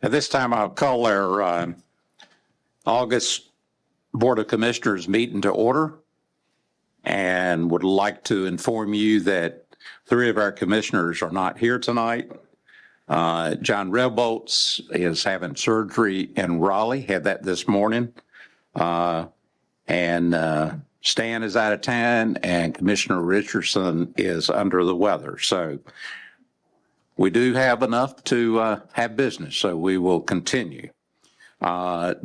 At this time, I'll call our August Board of Commissioners meeting to order and would like to inform you that 3 of our commissioners are not here tonight. John Rebbolts is having surgery in Raleigh, had that this morning. And Stan is out of town and Commissioner Richardson is under the weather. So we do have enough to have business, so we will continue. I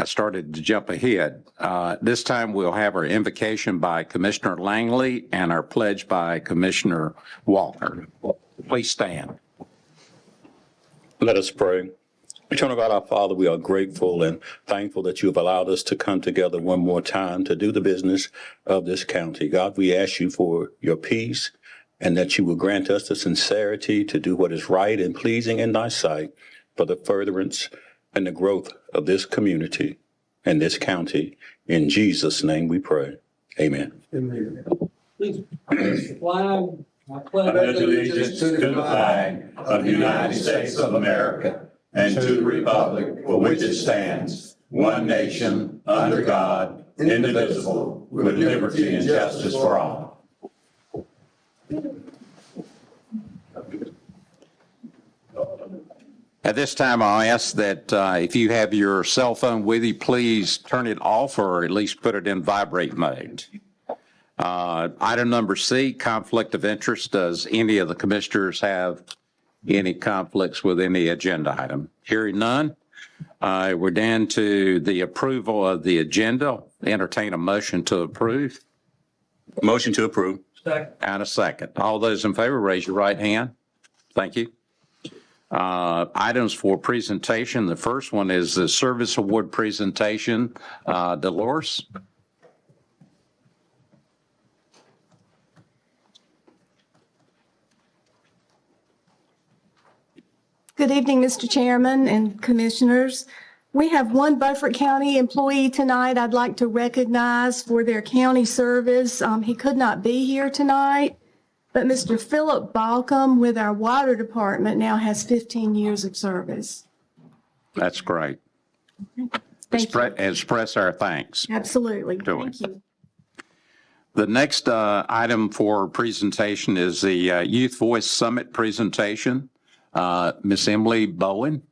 started to jump ahead. This time we'll have our invocation by Commissioner Langley and our pledge by Commissioner Walker. Please stand. Let us pray. Eternal God, our Father, we are grateful and thankful that you have allowed us to come together one more time to do the business of this county. God, we ask you for your peace and that you will grant us the sincerity to do what is right and pleasing in thy sight for the furtherance and the growth of this community and this county. In Jesus' name we pray. Amen. Amen. Please raise the flag. I pledge allegiance to the flag of the United States of America and to the republic for which it stands, one nation, under God, indivisible, with liberty and justice for all. At this time, I'll ask that if you have your cell phone with you, please turn it off or at least put it in vibrate mode. Item number C, conflict of interest. Does any of the commissioners have any conflicts with any agenda item? Hearing none, we're down to the approval of the agenda. Entertain a motion to approve. Motion to approve. Second. And a second. All those in favor, raise your right hand. Thank you. Items for presentation. The first one is the service award presentation. Dolores. Good evening, Mr. Chairman and Commissioners. We have one Beaufort County employee tonight I'd like to recognize for their county service. He could not be here tonight, but Mr. Philip Balcom with our water department now has 15 years of service. That's great. Thank you. Express our thanks. Absolutely. Thank you. The next item for presentation is the Youth Voice Summit presentation. Miss Emily Bowen.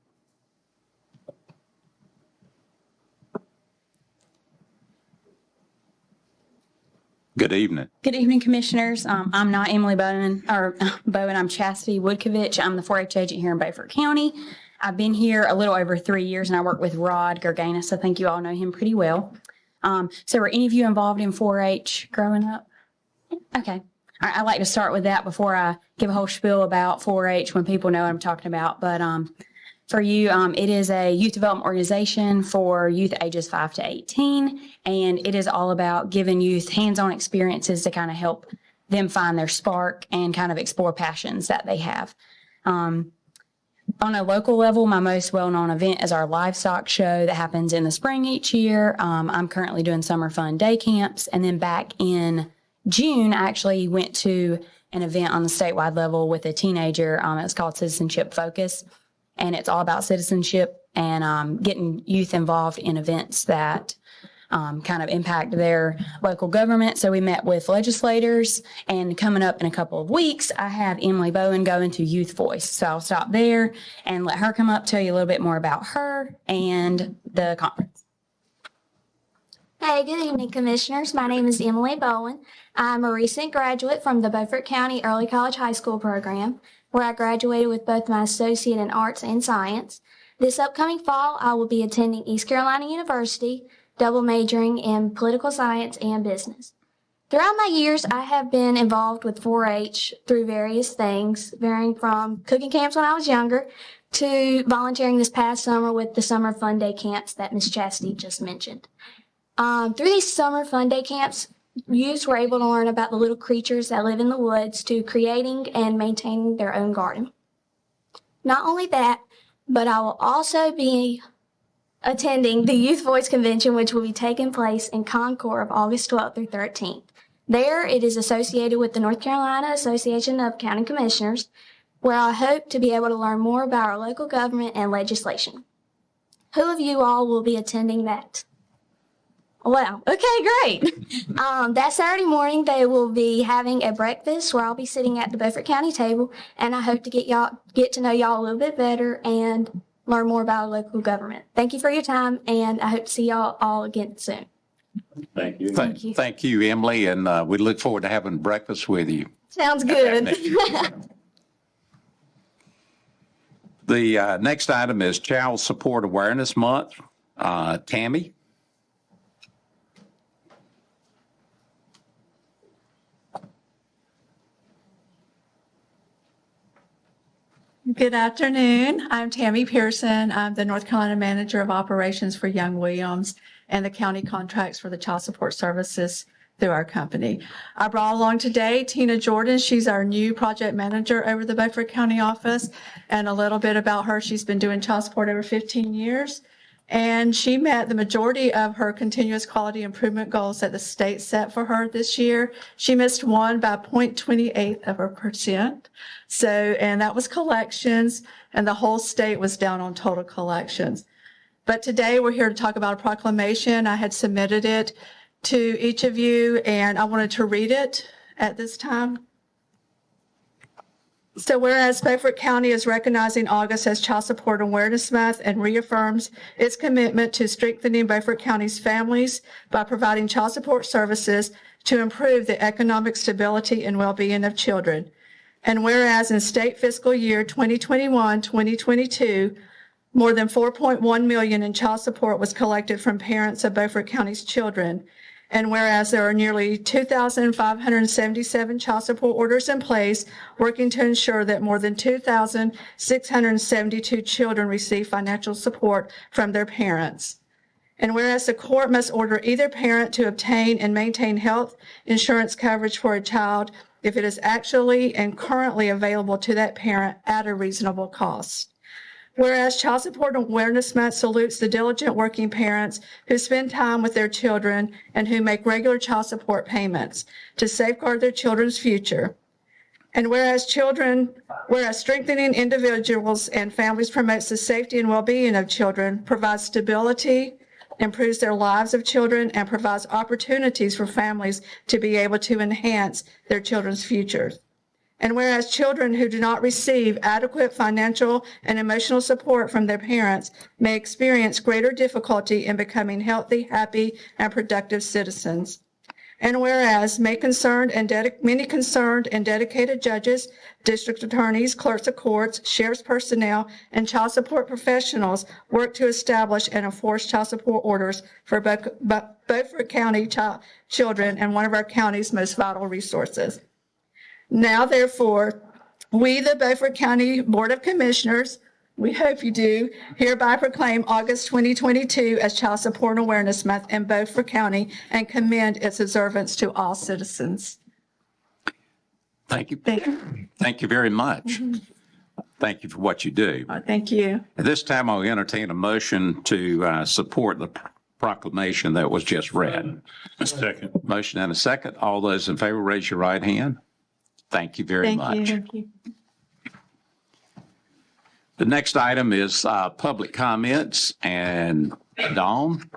Good evening. Good evening, Commissioners. I'm not Emily Bowen, I'm Chastity Woodkovich. I'm the 4-H agent here in Beaufort County. I've been here a little over 3 years, and I work with Rod Gerganis. I think you all know him pretty well. So were any of you involved in 4-H growing up? Okay. I like to start with that before I give a whole spiel about 4-H when people know what I'm talking about. But for you, it is a youth development organization for youth ages 5 to 18, and it is all about giving youth hands-on experiences to kind of help them find their spark and kind of explore passions that they have. On a local level, my most well-known event is our livestock show that happens in the spring each year. I'm currently doing summer fun day camps, and then back in June, I actually went to an event on the statewide level with a teenager. It's called Citizenship Focus, and it's all about citizenship and getting youth involved in events that kind of impact their local government. So we met with legislators, and coming up in a couple of weeks, I have Emily Bowen going to Youth Voice. So I'll stop there and let her come up, tell you a little bit more about her and the conference. Hey, good evening, Commissioners. My name is Emily Bowen. I'm a recent graduate from the Beaufort County Early College High School program, where I graduated with both my associate in arts and science. This upcoming fall, I will be attending East Carolina University, double majoring in political science and business. Throughout my years, I have been involved with 4-H through various things, varying from cooking camps when I was younger to volunteering this past summer with the summer fun day camps that Ms. Chastity just mentioned. Through these summer fun day camps, youths were able to learn about the little creatures that live in the woods to creating and maintaining their own garden. Not only that, but I will also be attending the Youth Voice Convention, which will be taking place in Concord of August 12th through 13th. There, it is associated with the North Carolina Association of County Commissioners. where I hope to be able to learn more about our local government and legislation. Who of you all will be attending that? Well, okay, great. That Saturday morning, they will be having a breakfast where I'll be sitting at the Beaufort County table, and I hope to get to know y'all a little bit better and learn more about our local government. Thank you for your time, and I hope to see y'all all again soon. Thank you. Thank you, Emily, and we look forward to having breakfast with you. Sounds good. The next item is Child Support Awareness Month. Tammy? Good afternoon. I'm Tammy Pearson. I'm the North Carolina Manager of Operations for Young Williams and the county contracts for the child support services through our company. I brought along today Tina Jordan. She's our new project manager over the Beaufort County office, and a little bit about her. She's been doing child support over 15 years, and she met the majority of her continuous quality improvement goals that the state set for her this year. She missed one by 0.28%. And that was collections, and the whole state was down on total collections. But today we're here to talk about a proclamation. I had submitted it to each of you, and I wanted to read it at this time. So whereas Beaufort County is recognizing August as Child Support Awareness Month and reaffirms its commitment to strengthening Beaufort County's families by providing child support services to improve the economic stability and well-being of children. And whereas in state fiscal year 2021-2022, more than $4.1 million in child support was collected from parents of Beaufort County's children. And whereas there are nearly 2,577 child support orders in place, working to ensure that more than 2,672 children receive financial support from their parents. And whereas the court must order either parent to obtain and maintain health insurance coverage for a child if it is actually and currently available to that parent at a reasonable cost. Whereas Child Support Awareness Month salutes the diligent working parents who spend time with their children and who make regular child support payments to safeguard their children's future. And whereas strengthening individuals and families promotes the safety and well-being of children, provides stability, improves their lives of children, and provides opportunities for families to be able to enhance their children's futures. And whereas children who do not receive adequate financial and emotional support from their parents may experience greater difficulty in becoming healthy, happy, and productive citizens. And whereas many concerned and dedicated judges, district attorneys, clerks of courts, sheriff's personnel, and child support professionals work to establish and enforce child support orders for Beaufort County children and one of our county's most vital resources. Now, therefore, we, the Beaufort County Board of Commissioners, we hope you do, hereby proclaim August 2022 as Child Support Awareness Month in Beaufort County and commend its observance to all citizens. Thank you. Thank you very much. Thank you for what you do. Thank you. At this time, I'll entertain a motion to support the proclamation that was just read. A second. Motion and a second. All those in favor, raise your right hand. Thank you very much. Thank you. The next item is public comments, and Dawn.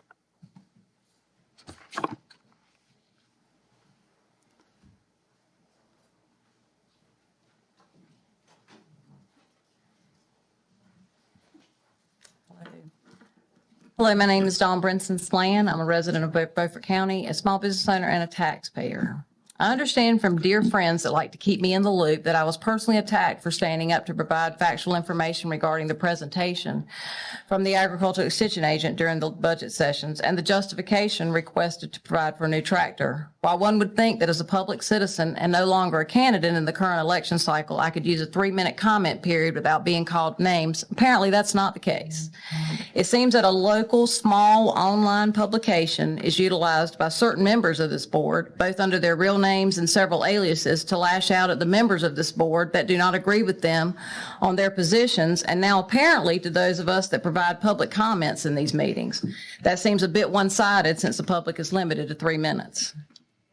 Hello, my name is Dawn Brinson Slan. I'm a resident of Beaufort County, a small business owner, and a taxpayer. I understand from dear friends that like to keep me in the loop that I was personally attacked for standing up to provide factual information regarding the presentation from the agricultural extension agent during the budget sessions and the justification requested to provide for a new tractor. While one would think that as a public citizen and no longer a candidate in the current election cycle, I could use a 3-minute comment period without being called names, apparently that's not the case. It seems that a local, small, online publication is utilized by certain members of this board, both under their real names and several aliases, to lash out at the members of this board that do not agree with them on their positions, and now apparently to those of us that provide public comments in these meetings. That seems a bit one-sided since the public is limited to 3 minutes.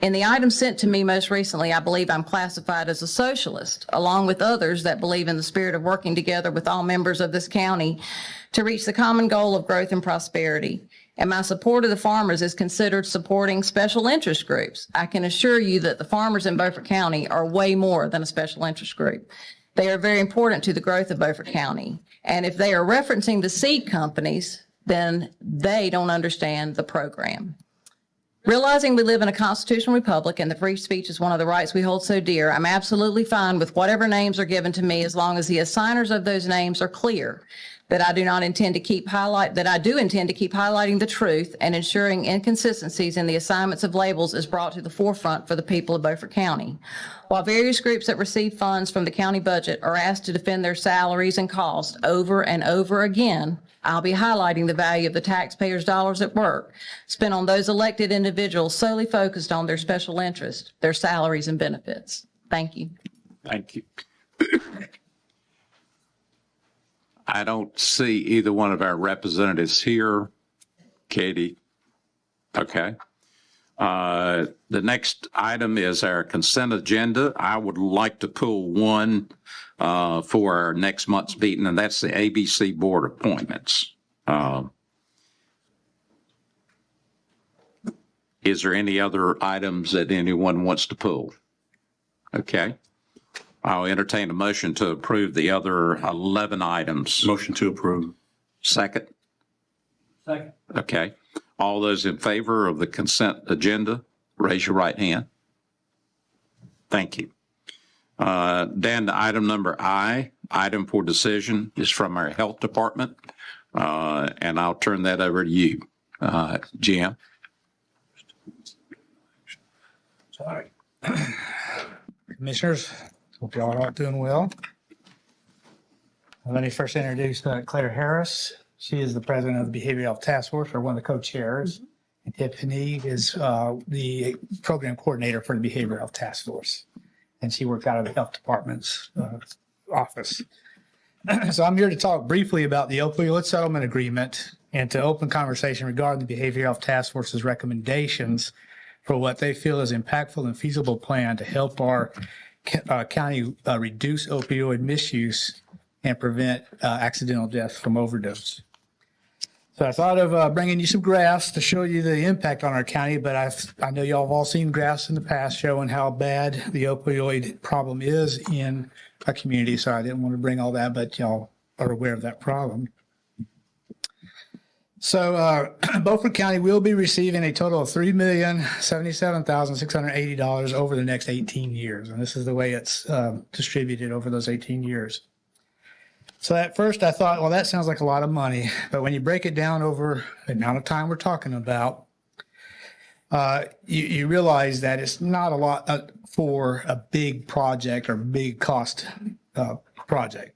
In the item sent to me most recently, I believe I'm classified as a socialist, along with others that believe in the spirit of working together with all members of this county to reach the common goal of growth and prosperity. And my support of the farmers is considered supporting special interest groups. I can assure you that the farmers in Beaufort County are way more than a special interest group. They are very important to the growth of Beaufort County. And if they are referencing the seed companies, then they don't understand the program. Realizing we live in a constitutional republic and the free speech is one of the rights we hold so dear, I'm absolutely fine with whatever names are given to me as long as the assigners of those names are clear. That I do intend to keep highlighting the truth and ensuring inconsistencies in the assignments of labels is brought to the forefront for the people of Beaufort County. While various groups that receive funds from the county budget are asked to defend their salaries and costs over and over again, I'll be highlighting the value of the taxpayers' dollars at work spent on those elected individuals solely focused on their special interest, their salaries and benefits. Thank you. Thank you. I don't see either one of our representatives here. Katie? Okay. The next item is our consent agenda. I would like to pull one for our next month's meeting, and that's the ABC board appointments. Is there any other items that anyone wants to pull? Okay. I'll entertain a motion to approve the other 11 items. Motion to approve. Second? Second. Okay. All those in favor of the consent agenda, raise your right hand. Thank you. Dan, item number I, item for decision is from our health department. And I'll turn that over to you, Jim. Sorry. Commissioners, hope y'all are all doing well. Let me first introduce Claire Harris. She is the president of the Behavioral Health Task Force, or one of the co-chairs. And Tiffany is the program coordinator for the Behavioral Health Task Force. And she works out of the health department's office. So I'm here to talk briefly about the opioid settlement agreement and to open conversation regarding the Behavioral Health Task Force's recommendations for what they feel is impactful and feasible plan to help our county reduce opioid misuse and prevent accidental deaths from overdose. So I thought of bringing you some graphs to show you the impact on our county, but I know y'all have all seen graphs in the past showing how bad the opioid problem is in our community. So I didn't want to bring all that, but y'all are aware of that problem. So Beaufort County will be receiving a total of $3,077,680 over the next 18 years. And this is the way it's distributed over those 18 years. So at first I thought, well, that sounds like a lot of money. But when you break it down over the amount of time we're talking about, you realize that it's not a lot for a big project or big cost project.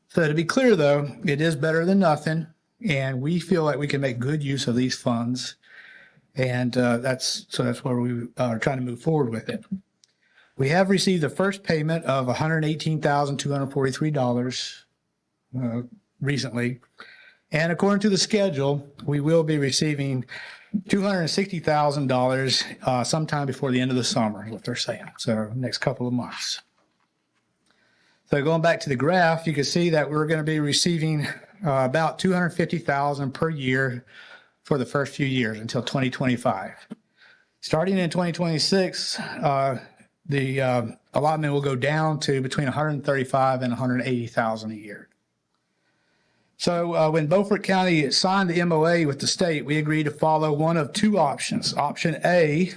So to be clear, though, it is better than nothing. And we feel like we can make good use of these funds. And that's where we are trying to move forward with it. We have received the first payment of $118,243 recently. And according to the schedule, we will be receiving $260,000 sometime before the end of the summer, is what they're saying. So next couple of months. So going back to the graph, you can see that we're going to be receiving about $250,000 per year for the first few years until 2025. Starting in 2026, the allotment will go down to between $135,000 and $180,000 a year. So when Beaufort County signed the MOA with the state, we agreed to follow one of two options. Option A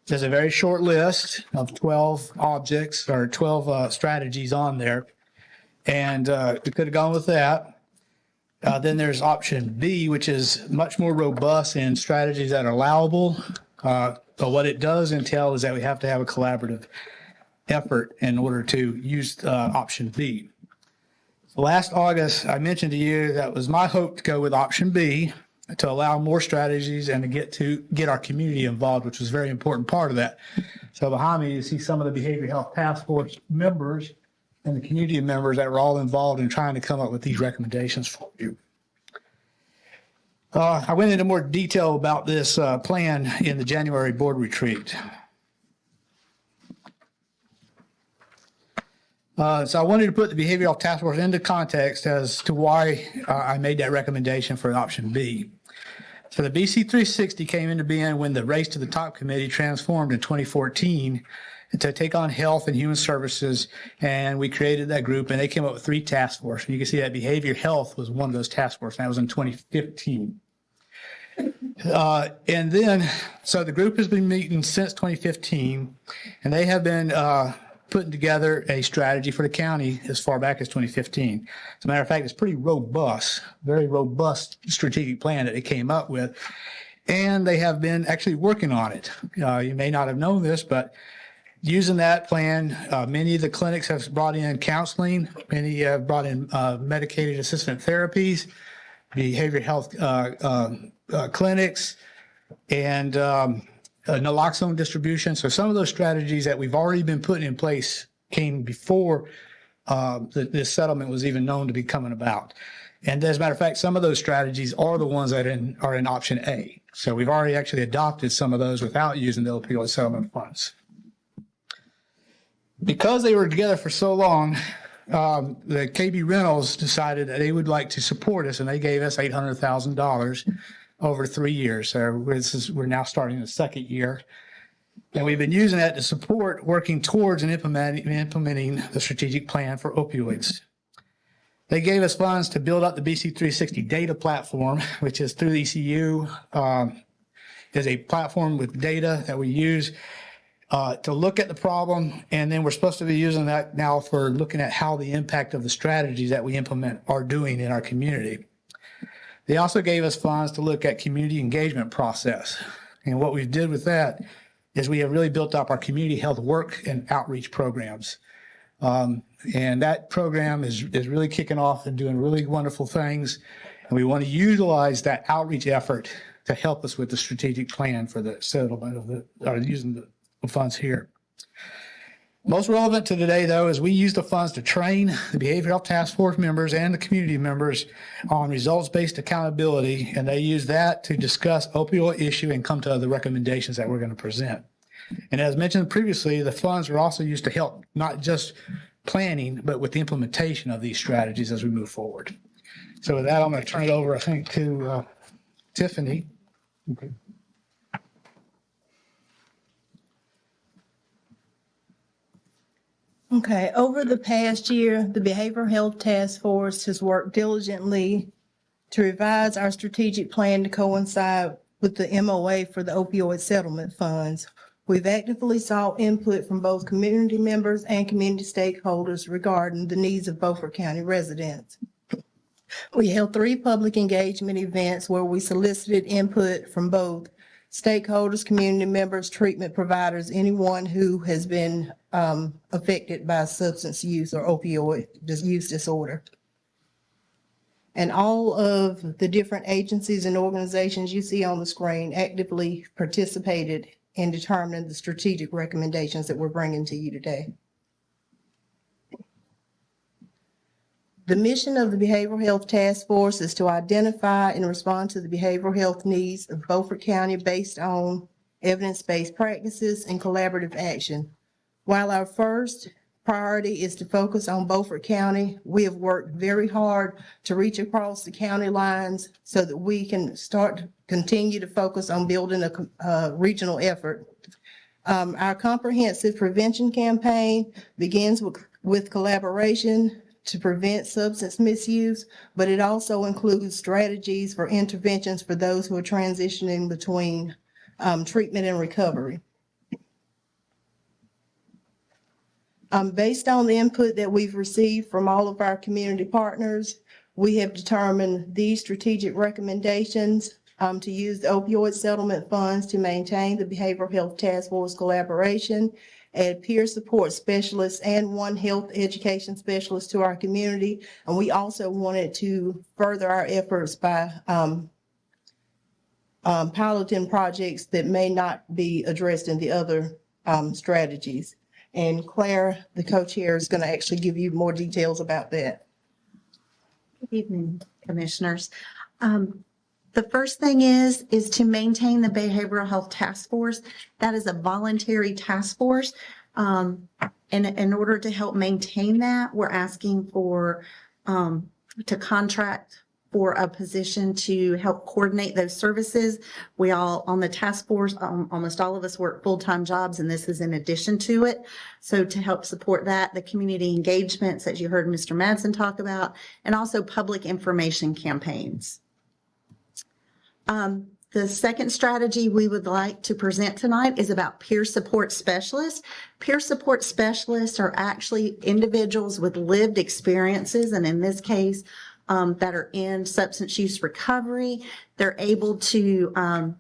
is a very short list of 12 objects or 12 strategies on there. And we could have gone with that. Then there's option B, which is much more robust in strategies that are allowable. But what it does entail is that we have to have a collaborative effort in order to use option B. So last August, I mentioned to you that was my hope to go with option B to allow more strategies and to get our community involved, which was a very important part of that. So behind me, you see some of the Behavioral Health Task Force members and the community members that were all involved in trying to come up with these recommendations for you. I went into more detail about this plan in the January board retreat. So I wanted to put the behavioral health task force into context as to why I made that recommendation for option B. So the BC 360 came into being when the Race to the Top committee transformed in 2014 to take on health and human services, and we created that group, and they came up with 3 task forces. You can see that behavior health was one of those task forces, and that was in 2015. And then, so the group has been meeting since 2015, and they have been putting together a strategy for the county as far back as 2015. As a matter of fact, it's pretty robust, very robust strategic plan that they came up with, and they have been actually working on it. You may not have known this, but using that plan, many of the clinics have brought in counseling, many have brought in medicated assistant therapies, behavioral health clinics, and naloxone distribution. So some of those strategies that we've already been putting in place came before this settlement was even known to be coming about. And as a matter of fact, some of those strategies are the ones that are in option A. So we've already actually adopted some of those without using the opioid settlement funds. Because they were together for so long, the KB Reynolds decided that they would like to support us, and they gave us $800,000 over 3 years. So we're now starting the second year. And we've been using that to support working towards and implementing the strategic plan for opioids. They gave us funds to build up the BC 360 data platform, which is through ECU, is a platform with data that we use to look at the problem. And then we're supposed to be using that now for looking at how the impact of the strategies that we implement are doing in our community. They also gave us funds to look at community engagement process. And what we did with that is we have really built up our community health work and outreach programs. And that program is really kicking off and doing really wonderful things. And we want to utilize that outreach effort to help us with the strategic plan for the settlement of using the funds here. Most relevant to today, though, is we use the funds to train the behavioral health task force members and the community members on results-based accountability, and they use that to discuss opioid issue and come to the recommendations that we're going to present. And as mentioned previously, the funds are also used to help not just planning, but with the implementation of these strategies as we move forward. So with that, I'm going to turn it over, I think, to Tiffany. Okay. Okay, over the past year, the Behavioral Health Task Force has worked diligently to revise our strategic plan to coincide with the MOA for the opioid settlement funds. We've actively sought input from both community members and community stakeholders regarding the needs of Beaufort County residents. We held 3 public engagement events where we solicited input from both stakeholders, community members, treatment providers, anyone who has been affected by substance use or opioid use disorder. And all of the different agencies and organizations you see on the screen actively participated in determining the strategic recommendations that we're bringing to you today. The mission of the Behavioral Health Task Force is to identify and respond to the behavioral health needs of Beaufort County based on evidence-based practices and collaborative action. While our first priority is to focus on Beaufort County, we have worked very hard to reach across the county lines so that we can continue to focus on building a regional effort. Our comprehensive prevention campaign begins with collaboration to prevent substance misuse, but it also includes strategies for interventions for those who are transitioning between treatment and recovery. Based on the input that we've received from all of our community partners, we have determined these strategic recommendations to use the opioid settlement funds to maintain the Behavioral Health Task Force collaboration, add peer support specialists and 1 health education specialist to our community. And we also wanted to further our efforts by piloting projects that may not be addressed in the other strategies. And Claire, the co-chair, is going to actually give you more details about that. Good evening, commissioners. The first thing is to maintain the Behavioral Health Task Force. That is a voluntary task force. And in order to help maintain that, we're asking for, to contract for a position to help coordinate those services. We all, on the task force, almost all of us work full-time jobs, and this is in addition to it. So to help support that, the community engagements, as you heard Mr. Madsen talk about, and also public information campaigns. The second strategy we would like to present tonight is about peer support specialists. Peer support specialists are actually individuals with lived experiences, and in this case, that are in substance use recovery. They're able to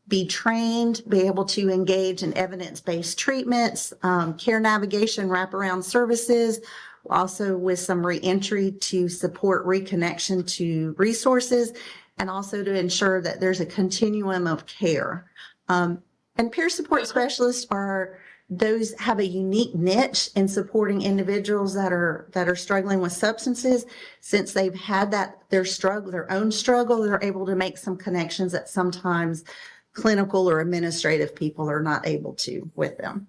be trained, be able to engage in evidence-based treatments, care navigation, wraparound services, also with some reentry to support reconnection to resources, and also to ensure that there's a continuum of care. And peer support specialists are those have a unique niche in supporting individuals that are struggling with substances. Since they've had their own struggle, they're able to make some connections that sometimes clinical or administrative people are not able to with them.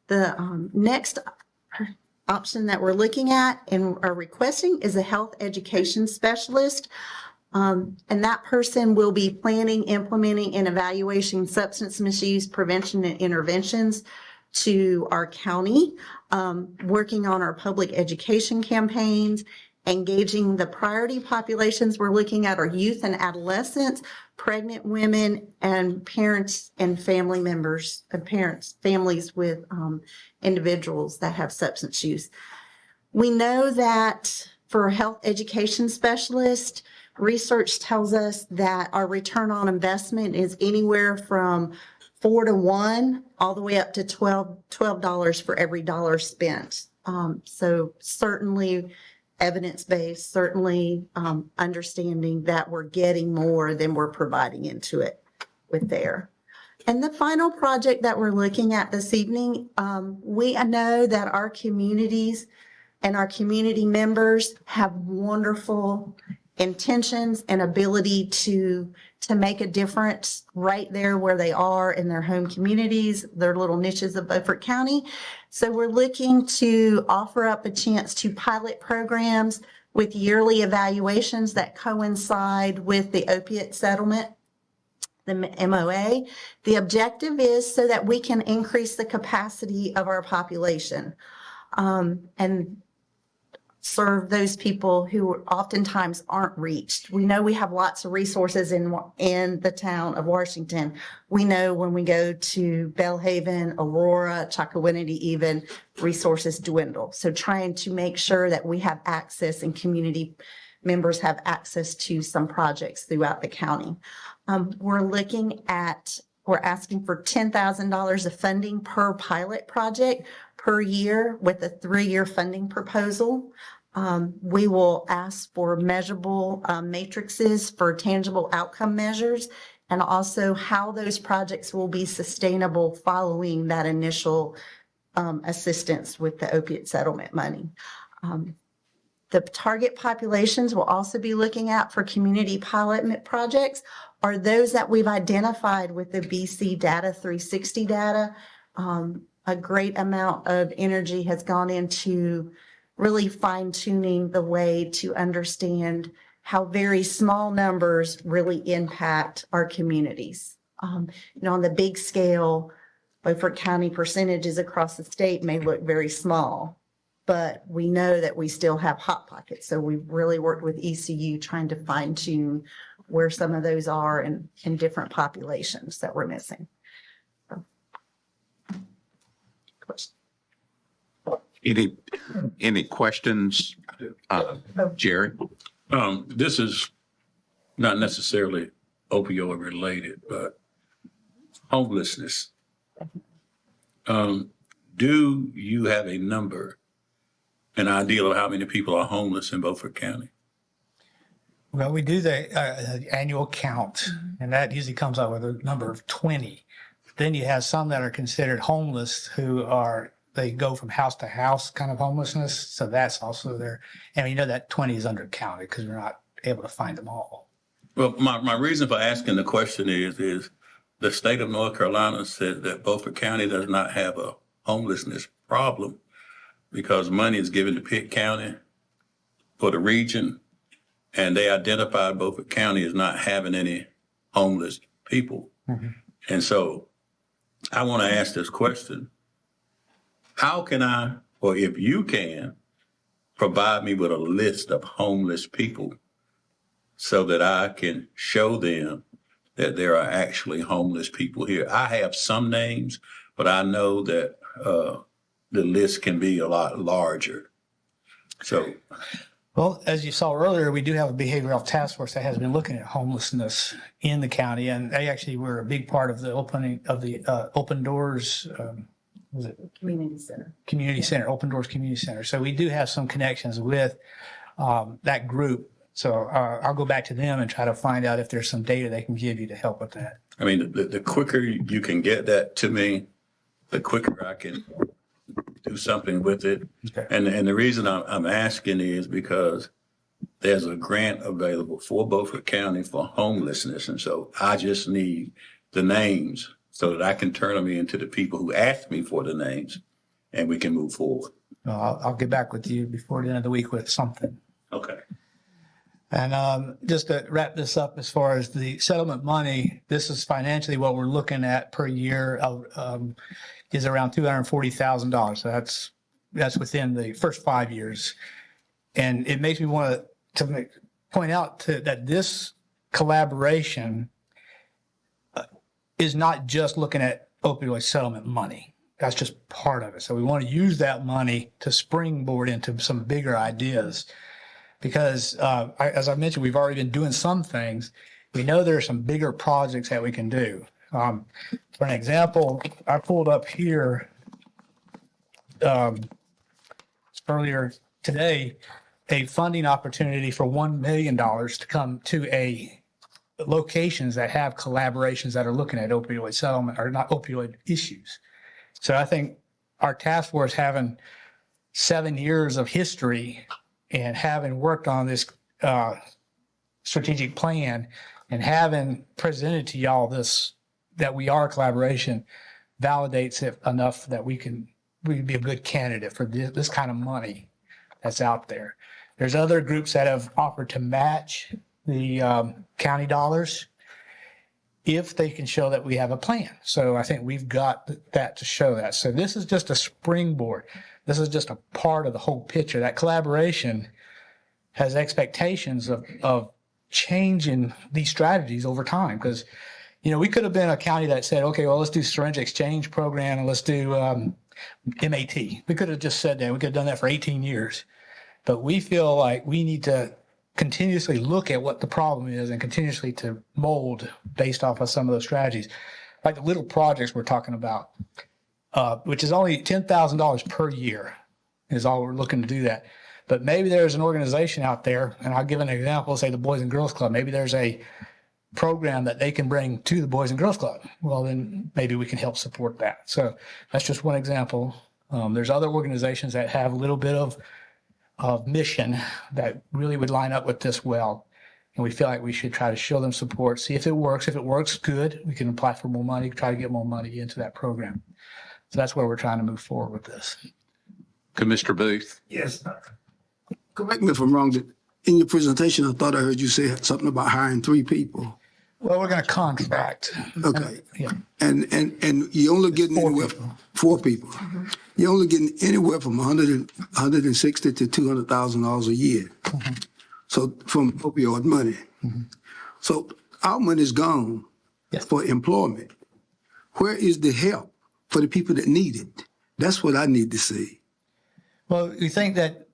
The next option that we're looking at and are requesting is a health education specialist. And that person will be planning, implementing, and evaluating substance misuse prevention and interventions to our county, working on our public education campaigns, engaging the priority populations. We're looking at our youth and adolescents, pregnant women, and parents and family members, families with individuals that have substance use. We know that for health education specialists, research tells us that our return on investment is anywhere from 4 to 1, all the way up to $12 for every dollar spent. So certainly evidence-based, certainly understanding that we're getting more than we're providing into it with there. And the final project that we're looking at this evening, we know that our communities and our community members have wonderful intentions and ability to make a difference right there where they are in their home communities, their little niches of Beaufort County. So we're looking to offer up a chance to pilot programs with yearly evaluations that coincide with the opiate settlement, the MOA. The objective is so that we can increase the capacity of our population and serve those people who oftentimes aren't reached. We know we have lots of resources in the town of Washington. We know when we go to Belhaven, Aurora, Chakawinity even, resources dwindle. So trying to make sure that we have access and community members have access to some projects throughout the county. We're asking for $10,000 of funding per pilot project per year with a 3-year funding proposal. We will ask for measurable matrices for tangible outcome measures, and also how those projects will be sustainable following that initial assistance with the opiate settlement money. The target populations we'll also be looking at for community pilot projects are those that we've identified with the BC Data 360 data. A great amount of energy has gone into really fine-tuning the way to understand how very small numbers really impact our communities. On the big scale, Beaufort County percentages across the state may look very small, but we know that we still have hot pockets. So we've really worked with ECU trying to fine-tune where some of those are in different populations that we're missing. Question. Any questions, Jerry? This is not necessarily opioid related, but homelessness. Do you have a number, an idea of how many people are homeless in Beaufort County? Well, we do the annual count, and that usually comes out with a number of 20. Then you have some that are considered homeless they go from house to house kind of homelessness. So that's also there. And we know that 20 is undercounted because we're not able to find them all. Well, my reason for asking the question is the state of North Carolina said that Beaufort County does not have a homelessness problem because money is given to Pitt County for the region, and they identified Beaufort County as not having any homeless people. And so I want to ask this question. How can I, or if you can, provide me with a list of homeless people so that I can show them that there are actually homeless people here? I have some names, but I know that the list can be a lot larger. So, Well, as you saw earlier, we do have a behavioral health task force that has been looking at homelessness in the county, and they actually were a big part of the opening of the Open Doors, was it Community Center. Community Center, Open Doors Community Center. So we do have some connections with that group. So I'll go back to them and try to find out if there's some data they can give you to help with that. I mean, the quicker you can get that to me, the quicker I can do something with it. Okay. And the reason I'm asking is because there's a grant available for Beaufort County for homelessness. And so I just need the names so that I can turn them into the people who asked me for the names, and we can move forward. I'll get back with you before the end of the week with something. Okay. And just to wrap this up, as far as the settlement money, this is financially what we're looking at per year is around $240,000. So that's within the first 5 years. And it makes me want to point out that this collaboration is not just looking at opioid settlement money. That's just part of it. So we want to use that money to springboard into some bigger ideas. Because as I mentioned, we've already been doing some things. We know there are some bigger projects that we can do. For an example, I pulled up here earlier today a funding opportunity for $1 million to come to locations that have collaborations that are looking at opioid settlement or not opioid issues. So I think our task force, having 7 years of history and having worked on this strategic plan and having presented to y'all this, that we are a collaboration, validates it enough that we'd be a good candidate for this kind of money that's out there. There's other groups that have offered to match the county dollars if they can show that we have a plan. So I think we've got that to show that. So this is just a springboard. This is just a part of the whole picture. That collaboration has expectations of changing these strategies over time. Because, we could have been a county that said, okay, well, let's do syringe exchange program and let's do MAT. We could have just said that. We could have done that for 18 years. But we feel like we need to continuously look at what the problem is and continuously to mold based off of some of those strategies. Like the little projects we're talking about, which is only $10,000 per year is all we're looking to do that. But maybe there's an organization out there, and I'll give an example, say the Boys and Girls Club. Maybe there's a program that they can bring to the Boys and Girls Club. Well, then maybe we can help support that. So that's just one example. There's other organizations that have a little bit of mission that really would line up with this well. And we feel like we should try to show them support, see if it works. If it works, good. We can apply for more money, try to get more money into that program. So that's where we're trying to move forward with this. Commissioner Booth? Yes. Correct me if I'm wrong. In your presentation, I thought I heard you say something about hiring 3 people. Well, we're going to contract. Okay. Yeah. And you're only getting anywhere from 4 people. Mm-hmm. You're only getting anywhere from $160 to $200,000 a year. Mm-hmm. So from opioid money. Mm-hmm. So our money's gone for employment. Where is the help for the people that need it? That's what I need to see. Well, we think that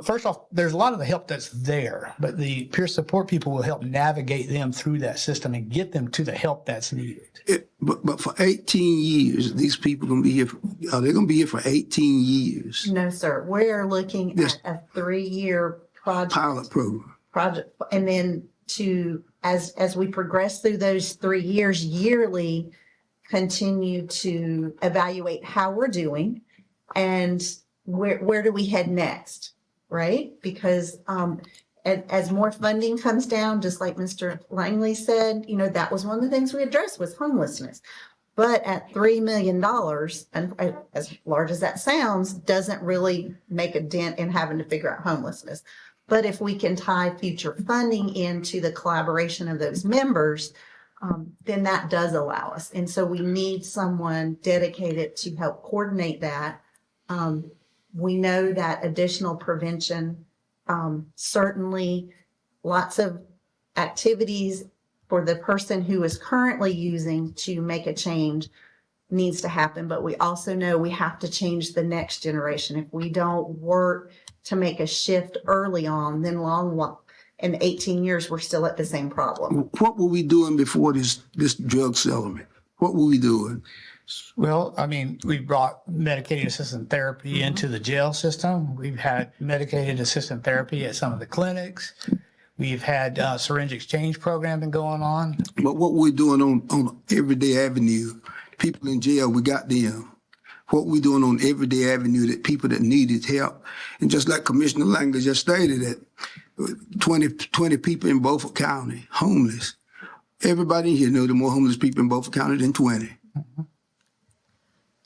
first off, there's a lot of the help that's there, but the peer support people will help navigate them through that system and get them to the help that's needed. But for 18 years, these people are they going to be here for 18 years? No, sir. We're looking at a 3-year project. Pilot program. And then as we progress through those 3 years, yearly continue to evaluate how we're doing and where do we head next, right? Because And as more funding comes down, just like Mr. Langley said, that was one of the things we addressed was homelessness. But at $3 million, and as large as that sounds, doesn't really make a dent in having to figure out homelessness. But if we can tie future funding into the collaboration of those members, then that does allow us. And so we need someone dedicated to help coordinate that. We know that additional prevention, certainly lots of activities for the person who is currently using to make a change needs to happen. But we also know we have to change the next generation. If we don't work to make a shift early on, then in 18 years, we're still at the same problem. What were we doing before this drug settlement? What were we doing? Well, I mean, we brought medicated assisted therapy into the jail system. We've had medicated assisted therapy at some of the clinics. We've had syringe exchange program been going on. But what we're doing on Everyday Avenue, people in jail, we got them. What we doing on Everyday Avenue, that people that needed help. And just like Commissioner Langley just stated, that 20 people in Beaufort County, homeless. Everybody in here knows there are more homeless people in Beaufort County than 20. Mm-hmm.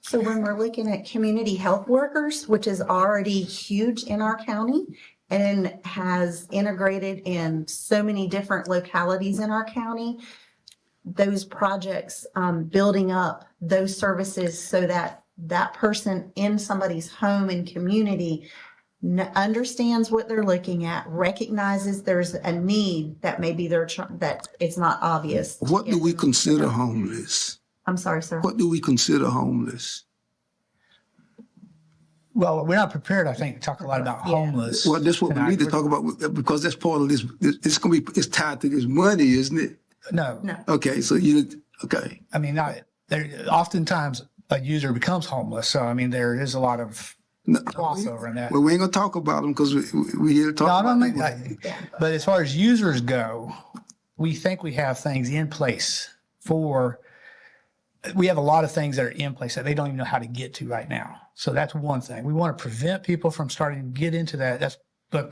So when we're looking at community health workers, which is already huge in our county and has integrated in so many different localities in our county, those projects, building up those services so that that person in somebody's home and community understands what they're looking at, recognizes there's a need that maybe that it's not obvious. What do we consider homeless? I'm sorry, sir. What do we consider homeless? Well, we're not prepared, I think, to talk a lot about homeless. Well, that's what we need to talk about, because that's part of this. It's tied to this money, isn't it? No. Okay, so okay. I mean, oftentimes a user becomes homeless. So, I mean, there is a lot of crossover in that. Well, we ain't gonna talk about them because we're here to talk about them. But as far as users go, we think we have things in place we have a lot of things that are in place that they don't even know how to get to right now. So that's one thing. We want to prevent people from starting to get into that. That's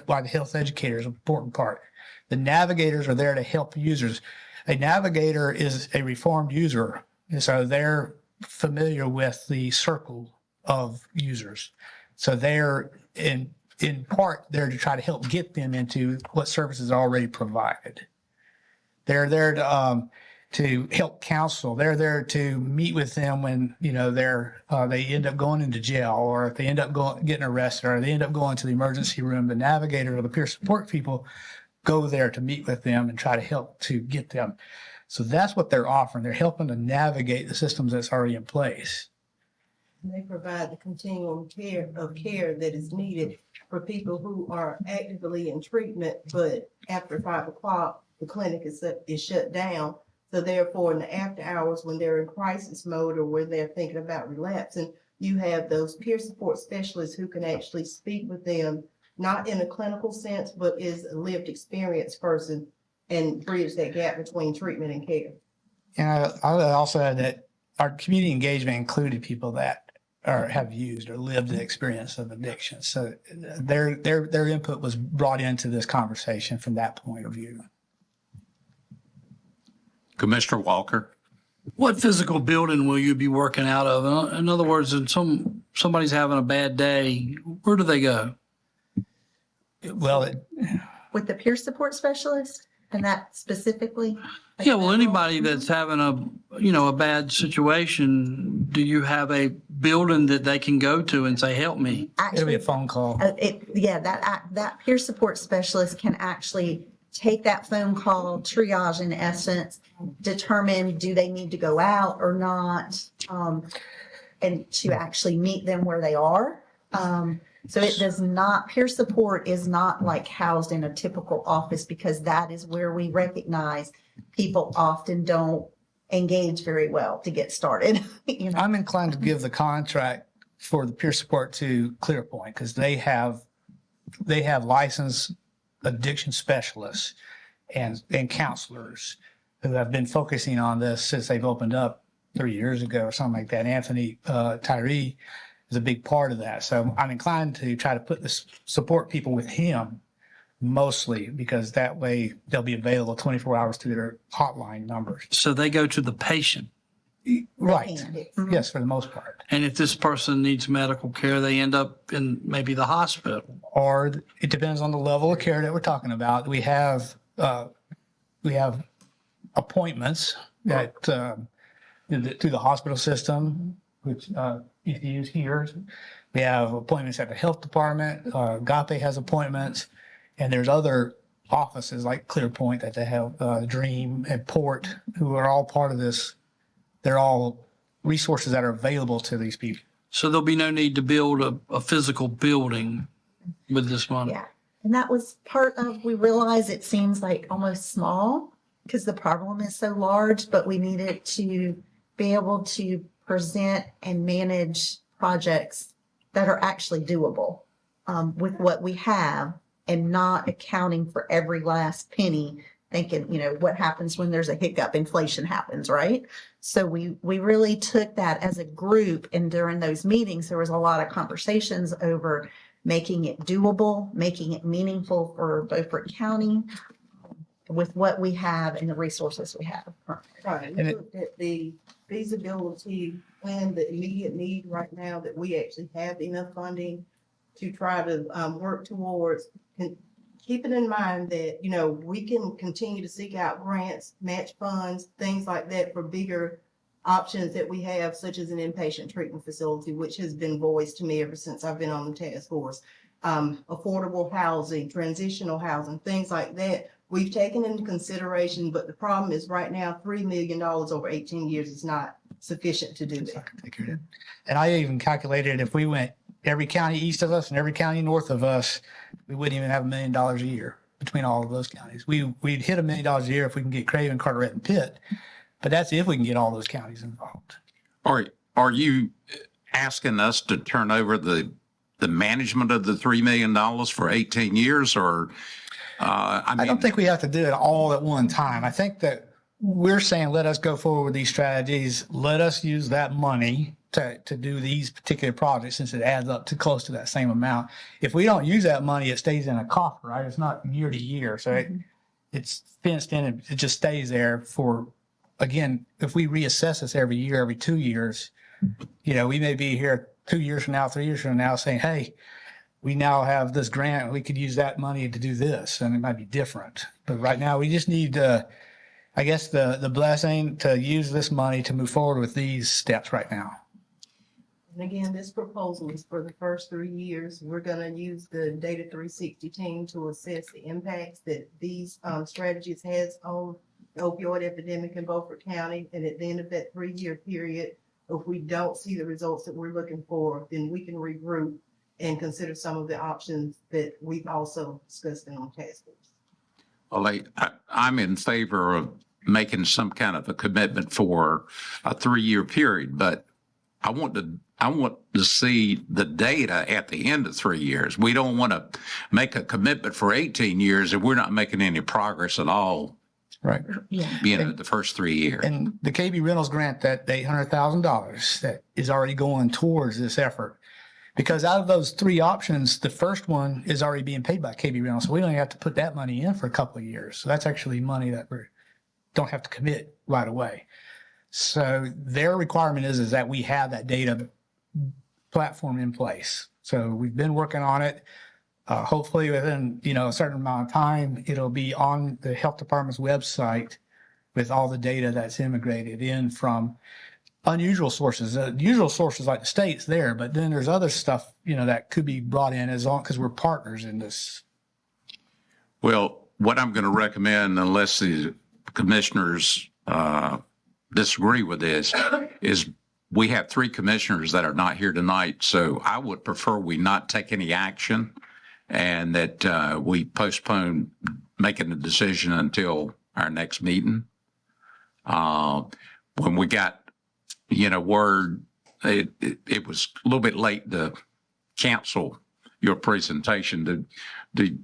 why the health educator is an important part. The navigators are there to help users. A navigator is a reformed user. And so they're familiar with the circle of users. So they're in part there to try to help get them into what services are already provided. They're there to help counsel. They're there to meet with them when, they end up going into jail, or if they end up getting arrested, or they end up going to the emergency room. The navigator or the peer support people go there to meet with them and try to help to get them. So that's what they're offering. They're helping to navigate the systems that's already in place. They provide the continuum of care that is needed for people who are actively in treatment, but after 5 o'clock, the clinic is shut down. So therefore, in the after hours, when they're in crisis mode or when they're thinking about relapsing, you have those peer support specialists who can actually speak with them, not in a clinical sense, but is a lived experience person, and bridge that gap between treatment and care. And I would also add that our community engagement included people that have used or lived the experience of addiction. So their input was brought into this conversation from that point of view. Commissioner Walker. What physical building will you be working out of? In other words, if somebody's having a bad day, where do they go? Well, With the peer support specialist, and that specifically? Yeah, well, anybody that's having a bad situation, do you have a building that they can go to and say, help me? It'll be a phone call. That peer support specialist can actually take that phone call, triage in essence, determine do they need to go out or not, and to actually meet them where they are. So it does not, peer support is not like housed in a typical office, because that is where we recognize people often don't engage very well to get started. I'm inclined to give the contract for the peer support to ClearPoint, because they have licensed addiction specialists and counselors who have been focusing on this since they've opened up 3 years ago or something like that. Anthony Tyree is a big part of that. So I'm inclined to try to put the support people with him mostly, because that way they'll be available 24 hours to their hotline numbers. So they go to the patient. Right. Yes, for the most part. And if this person needs medical care, they end up in maybe the hospital. Or it depends on the level of care that we're talking about. We have appointments that through the hospital system, which if you use here. We have appointments at the health department. GAPE has appointments, and there's other offices like ClearPoint that they have, Dream and Port, who are all part of this. They're all resources that are available to these people. So there'll be no need to build a physical building with this money. Yeah. And that was part of, we realize it seems like almost small because the problem is so large, but we needed to be able to present and manage projects that are actually doable with what we have and not accounting for every last penny, thinking, what happens when there's a hiccup, inflation happens, right? So we really took that as a group, and during those meetings, there was a lot of conversations over making it doable, making it meaningful for Beaufort County with what we have and the resources we have. Right, we looked at the feasibility and the immediate need right now that we actually have enough funding to try to work towards. And keeping in mind that, we can continue to seek out grants, match funds, things like that for bigger options that we have, such as an inpatient treatment facility, which has been voiced to me ever since I've been on the task force. Affordable housing, transitional housing, things like that. We've taken into consideration, but the problem is right now, $3 million over 18 years is not sufficient to do that. And I even calculated if we went every county east of us and every county north of us, we wouldn't even have $1 million a year between all of those counties. We'd hit $1 million a year if we can get Craven, Carteret, and Pitt, but that's if we can get all those counties involved. Are you asking us to turn over the management of the $3 million for 18 years, or? I don't think we have to do it all at one time. I think that we're saying, let us go forward with these strategies. Let us use that money to do these particular projects, since it adds up to close to that same amount. If we don't use that money, it stays in a coffer, right? It's not year to year. So it's fenced in and it just stays there for, again, if we reassess this every year, every 2 years, we may be here 2 years from now, 3 years from now saying, hey, we now have this grant, we could use that money to do this, and it might be different. But right now, we just need, the blessing to use this money to move forward with these steps right now. And again, this proposal is for the first 3 years. We're gonna use the Data 360 team to assess the impacts that these strategies has on the opioid epidemic in Beaufort County. And at the end of that 3-year period, if we don't see the results that we're looking for, then we can regroup and consider some of the options that we've also discussed in our task force. Well, I'm in favor of making some kind of a commitment for a 3-year period, but I want to see the data at the end of 3 years. We don't want to make a commitment for 18 years if we're not making any progress at all. Right. Yeah. The first 3 years. And the KB Reynolds grant, that $800,000 that is already going towards this effort. Because out of those 3 options, the first one is already being paid by KB Reynolds. So we don't have to put that money in for a couple of years. So that's actually money that we don't have to commit right away. So their requirement is that we have that data platform in place. So we've been working on it. Hopefully within, a certain amount of time, it'll be on the health department's website with all the data that's immigrated in from unusual sources. Usual sources like the state's there, but then there's other stuff, that could be brought in as long because we're partners in this. Well, what I'm going to recommend, unless the commissioners disagree with this, is we have 3 commissioners that are not here tonight. So I would prefer we not take any action and that we postpone making a decision until our next meeting. When we got word, it was a little bit late to cancel your presentation. Do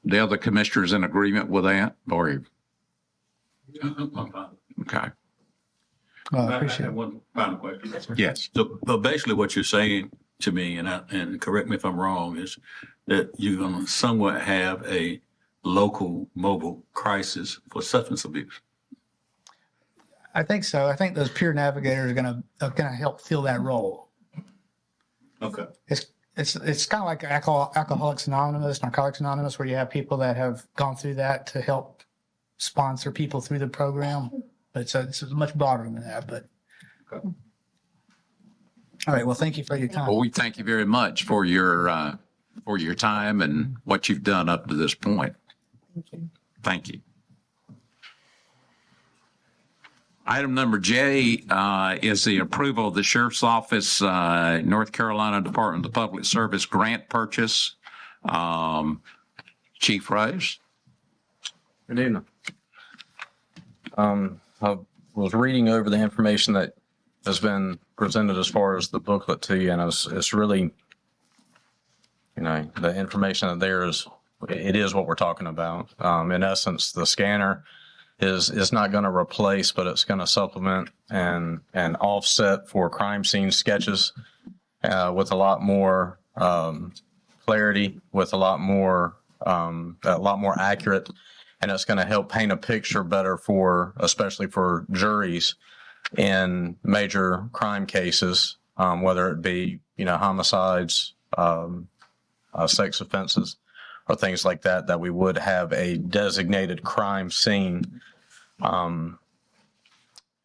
the other commissioners in agreement with that? Or okay. I appreciate have one final question. Yes. So basically what you're saying to me, and correct me if I'm wrong, is that you're going to somewhat have a local mobile crisis for substance abuse. I think so. I think those peer navigators are gonna help fill that role. Okay. It's kind of like Alcoholics Anonymous, Narcotics Anonymous, where you have people that have gone through that to help sponsor people through the program. But it's much broader than that, but. Okay. All right, well, thank you for your time. Well, we thank you very much for your time and what you've done up to this point. Thank you. Item number J is the approval of the Sheriff's Office, North Carolina Department of Public Service grant purchase. Chief Rose. Good evening. I was reading over the information that has been presented as far as the booklet to you, and it's really, the information that there is, it is what we're talking about. In essence, the scanner is not going to replace, but it's going to supplement and offset for crime scene sketches with a lot more clarity, with a lot more accurate, and it's going to help paint a picture better especially for juries in major crime cases, whether it be homicides, sex offenses, or things like that we would have a designated crime scene.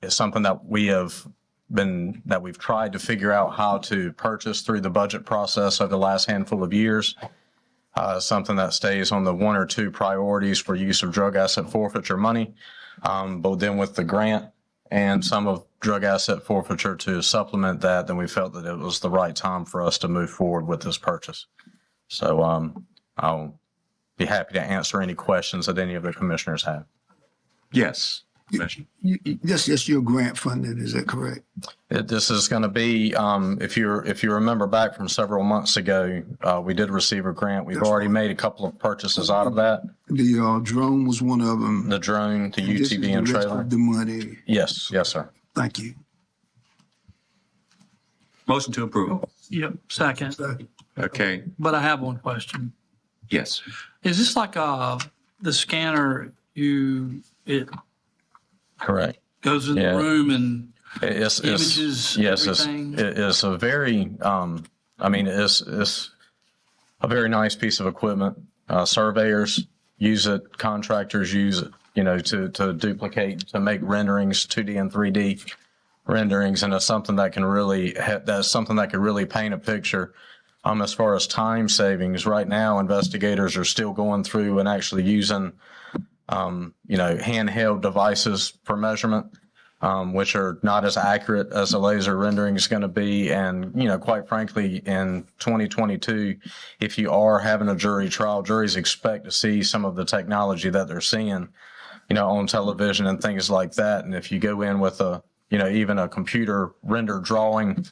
It's something that we've tried to figure out how to purchase through the budget process over the last handful of years. Something that stays on the 1 or 2 priorities for use of drug asset forfeiture money, but then with the grant and some of drug asset forfeiture to supplement that, then we felt that it was the right time for us to move forward with this purchase. So I'll be happy to answer any questions that any of the commissioners have. Yes. That's just your grant funding, is that correct? This is going to be, if you remember back from several months ago, we did receive a grant. We've already made a couple of purchases out of that. The drone was one of them. The drone, the This is UTV and the rest trailer. of the money. Yes, sir. Thank you. Motion to approve. Yep, second. Okay. But I have one question. Yes. Is this like the scanner, it Correct. goes in the room and images everything? It's a very, it's a very nice piece of equipment. Surveyors use it, contractors use it, to duplicate, to make renderings, 2D and 3D renderings, and it's something that can really, paint a picture. As far as time savings, right now, investigators are still going through and actually using, handheld devices for measurement, which are not as accurate as a laser rendering is going to be. And, quite frankly, in 2022, if you are having a jury trial, juries expect to see some of the technology that they're seeing, on television and things like that. And if you go in with even a computer render drawing,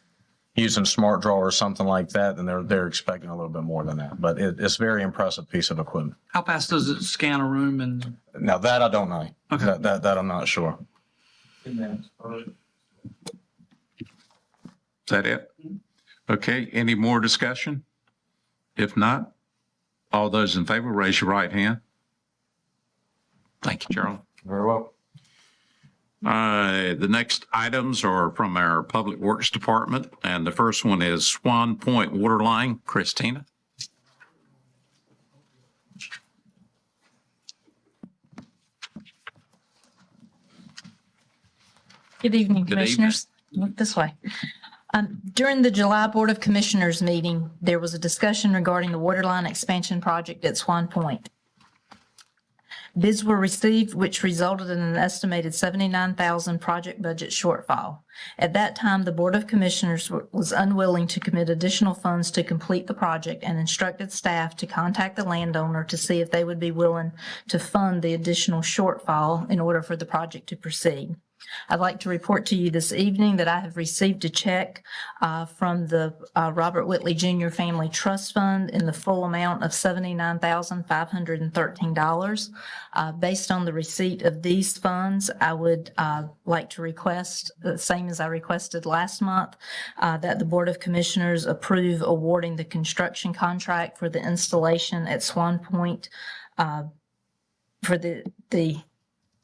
using Smart Draw or something like that, then they're expecting a little bit more than that. But it's a very impressive piece of equipment. How fast does it scan a room? And Now that I don't know. Okay. That I'm not sure. Is that it? Okay. Any more discussion? If not, all those in favor, raise your right hand. Thank you, Charlie. Very well. The next items are from our Public Works Department, and the first one is Swan Point Water Line. Christina. Good evening, Good Commissioners. Look this way. During the July Board of Commissioners meeting, there was a discussion regarding the waterline expansion project at Swan Point. Bids were received, which resulted in an estimated $79,000 project budget shortfall. At that time, the Board of Commissioners was unwilling to commit additional funds to complete the project and instructed staff to contact the landowner to see if they would be willing to fund the additional shortfall in order for the project to proceed. I'd like to report to you this evening that I have received a check from the Robert Whitley Jr. Family Trust Fund in the full amount of $79,513. Based on the receipt of these funds, I would like to request, the same as I requested last month, that the Board of Commissioners approve awarding the construction contract for the installation at Swan Point for the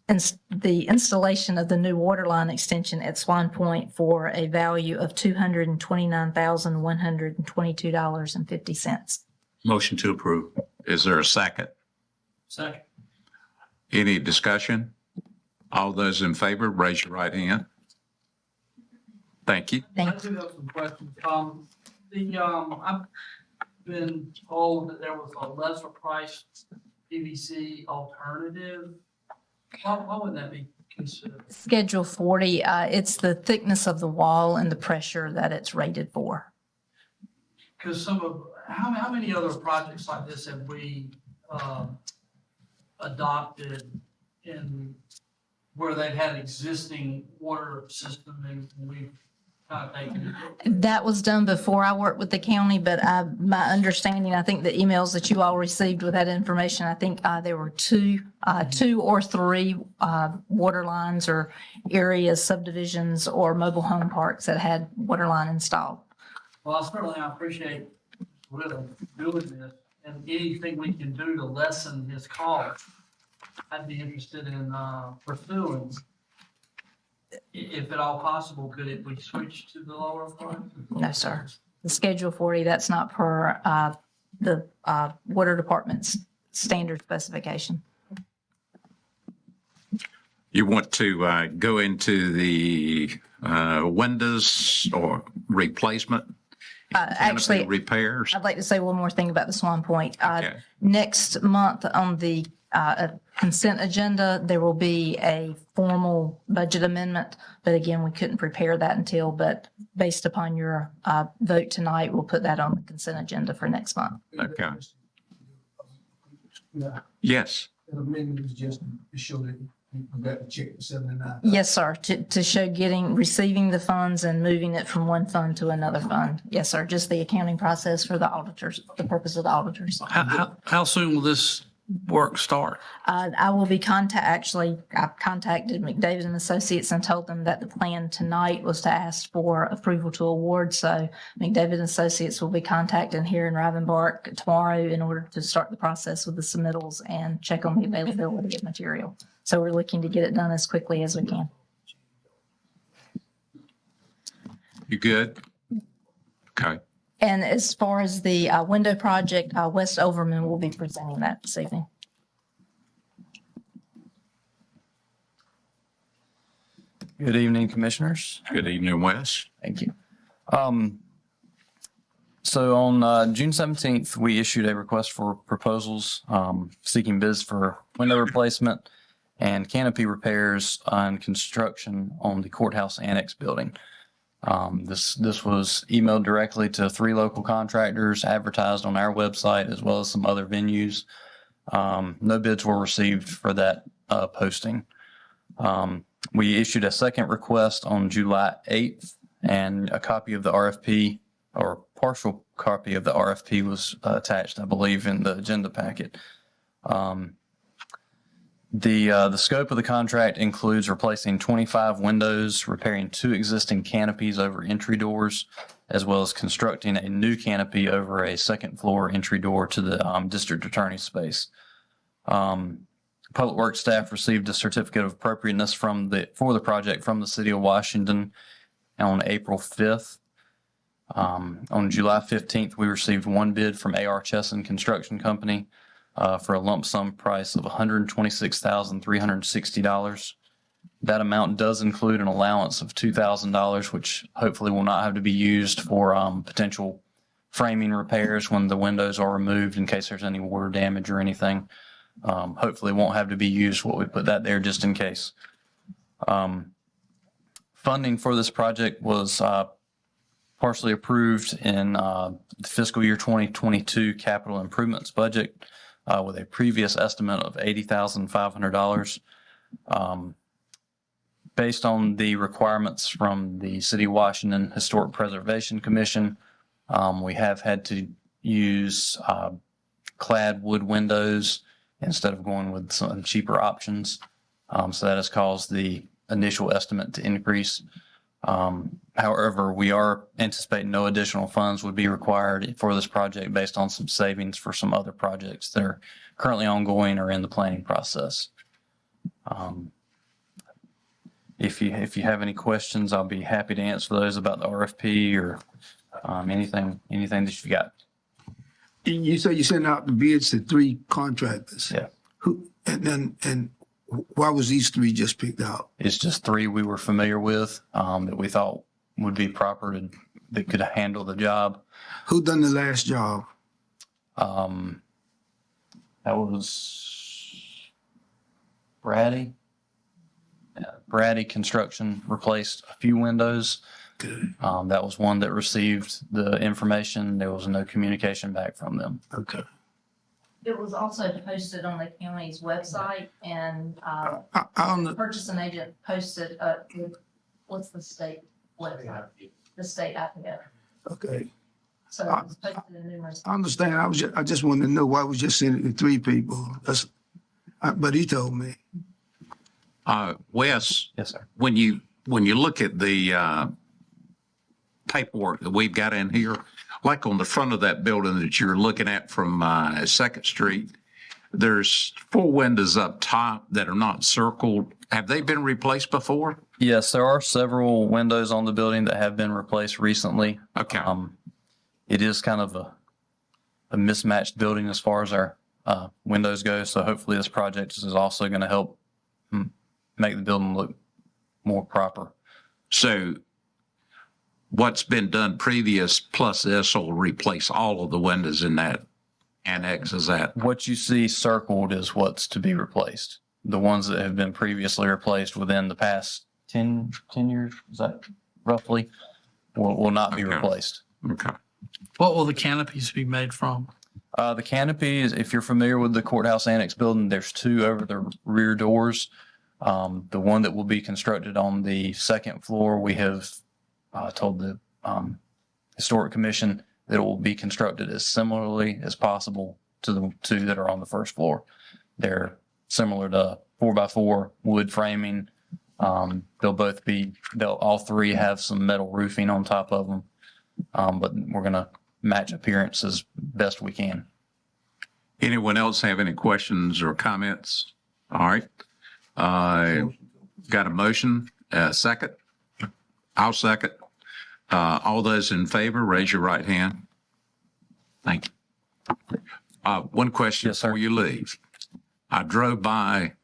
installation of the new water line extension at Swan Point for a value of $229,122.50. Motion to approve. Is there a second? Second. Any discussion? All those in favor, raise your right hand. Thank you. I do have some questions. I've been told that there was a lesser price PVC alternative. Why would that be considered? Schedule 40, it's the thickness of the wall and the pressure that it's rated for. Because how many other projects like this have we adopted in where they've had existing water system and we've kind of taken it? That was done before I worked with the county, but my understanding, I think the emails that you all received with that information, I think there were two or three water lines or areas, subdivisions, or mobile home parks that had water line installed. Well, I appreciate Will doing this, and anything we can do to lessen his cost, I'd be interested in pursuing. If at all possible, could it be switched to the lower price? No, sir. The Schedule 40, that's not per the water department's standard specification. You want to go into the windows or replacement? Actually, repairs? I'd like to say one more thing about the Swan Point. Okay. Next month on the consent agenda, there will be a formal budget amendment. But again, we couldn't prepare that but based upon your vote tonight, we'll put that on the consent agenda for next month. Okay. Yeah, Yes. the amendment is just to show that you got the check for 79. Yes, sir, to show receiving the funds and moving it from one fund to another fund. Yes, sir, just the accounting process for the auditors, the purpose of the auditors. How soon will this work start? I will be I've contacted McDavid and Associates and told them that the plan tonight was to ask for approval to award. So McDavid and Associates will be contacting here in Rivenbark tomorrow in order to start the process with the submittals and check on the availability of material. So we're looking to get it done as quickly as we can. You good? Okay. And as far as the window project, West Overman will be presenting that this evening. Good evening, Commissioners. Good evening, Wes. Thank you. So on June 17th, we issued a request for proposals seeking bids for window replacement and canopy repairs and construction on the courthouse annex building. This was emailed directly to 3 local contractors, advertised on our website, as well as some other venues. No bids were received for that posting. We issued a second request on July 8th, and a copy of the RFP, or partial copy of the RFP, was attached, I believe, in the agenda packet. The scope of the contract includes replacing 25 windows, repairing 2 existing canopies over entry doors, as well as constructing a new canopy over a second floor entry door to the district attorney's space. Public Works staff received a certificate of appropriateness for the project from the City of Washington on April 5th. On July 15th, we received 1 bid from A.R. Chesson Construction Company for a lump sum price of $126,360. That amount does include an allowance of $2,000, which hopefully will not have to be used for potential framing repairs when the windows are removed in case there's any water damage or anything. Hopefully won't have to be used. What we put that there just in case. Funding for this project was partially approved in the fiscal year 2022 capital improvements budget with a previous estimate of $80,500. based on the requirements from the City of Washington Historic Preservation Commission, we have had to use clad wood windows instead of going with some cheaper options. So that has caused the initial estimate to increase. However, we are anticipating no additional funds would be required for this project based on some savings for some other projects that are currently ongoing or in the planning process. If you have any questions, I'll be happy to answer those about the RFP or anything that you've got. You say you sent out the bids to 3 contractors. Yeah. And why was these 3 just picked out? It's just 3 we were familiar with that we thought would be proper and that could handle the job. Who done the last job? That was Brady. Brady Construction replaced a few windows. Good. That was one that received the information. There was no communication back from them. Okay. It was also posted on the county's website, and the purchasing agent posted, what's the state website? The state affidavit. Okay. So it was posted in numerous. I understand. I just wanted to know why we just sent it to 3 people. But he told me. Wes? Yes, sir. When you look at the paperwork that we've got in here, like on the front of that building that you're looking at from 2nd Street, there's 4 windows up top that are not circled. Have they been replaced before? Yes, there are several windows on the building that have been replaced recently. Okay. It is kind of a mismatched building as far as our windows go. So hopefully this project is also going to help make the building look more proper. So what's been done previous plus this will replace all of the windows in that annex, is that? What you see circled is what's to be replaced. The ones that have been previously replaced within the past 10 years, is that roughly, will not be replaced. Okay. What will the canopies be made from? The canopies, if you're familiar with the courthouse annex building, there's 2 over the rear doors. The one that will be constructed on the 2nd floor, we have told the Historic Commission that it will be constructed as similarly as possible to the 2 that are on the 1st floor. They're similar to 4x4 wood framing. They'll all 3 have some metal roofing on top of them. But we're going to match appearance as best we can. Anyone else have any questions or comments? All right. Got a motion, second? I'll second. All those in favor, raise your right hand. Thank you. One question before you leave. I drove by